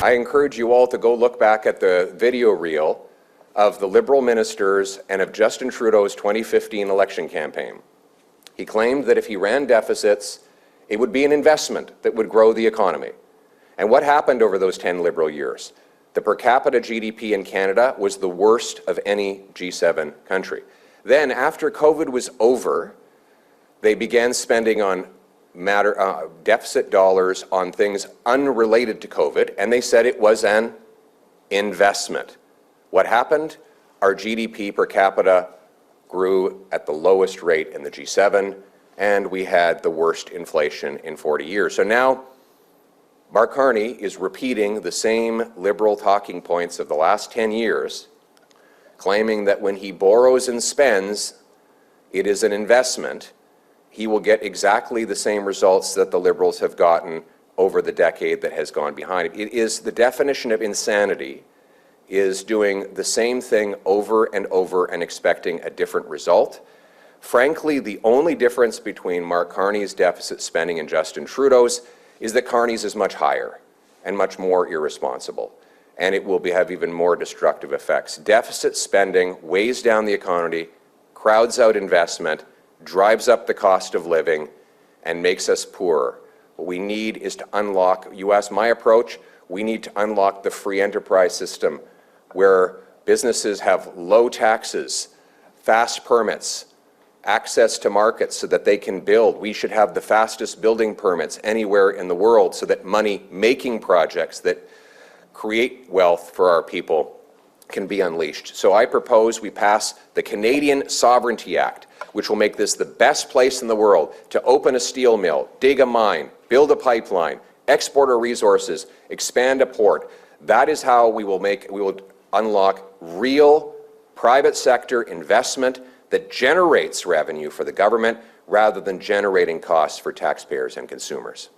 I encourage you all to go look back at the video reel of the Liberal ministers and of Justin Trudeau's 2015 election campaign. He claimed that if he ran deficits, it would be an investment that would grow the economy. And what happened over those 10 Liberal years? The per capita GDP in Canada was the worst of any G7 country. Then, after COVID was over, they began spending on deficit dollars on things unrelated to COVID, and they said it was an investment. What happened? Our GDP per capita grew at the lowest rate in the G7, and we had the worst inflation in 40 years. So now, Mark Carney is repeating the same Liberal talking points of the last 10 years, claiming that when he borrows and spends, it is an investment. He will get exactly the same results that the Liberals have gotten over the decade that has gone behind it. It is the definition of insanity, is doing the same thing over and over and expecting a different result. Frankly, the only difference between Mark Carney's deficit spending and Justin Trudeau's is that Carney's is much higher and much more irresponsible, and it will have even more destructive effects. Deficit spending weighs down the economy, crowds out investment, drives up the cost of living, and makes us poorer. What we need is to unlock, you asked my approach, we need to unlock the free enterprise system where businesses have low taxes, fast permits, access to markets so that they can build. We should have the fastest building permits anywhere in the world so that money-making projects that create wealth for our people can be unleashed. So I propose we pass the Canadian Sovereignty Act, which will make this the best place in the world to open a steel mill, dig a mine, build a pipeline, export our resources, expand a port. That is how we will unlock real private sector investment that generates revenue for the government rather than generating costs for taxpayers and consumers.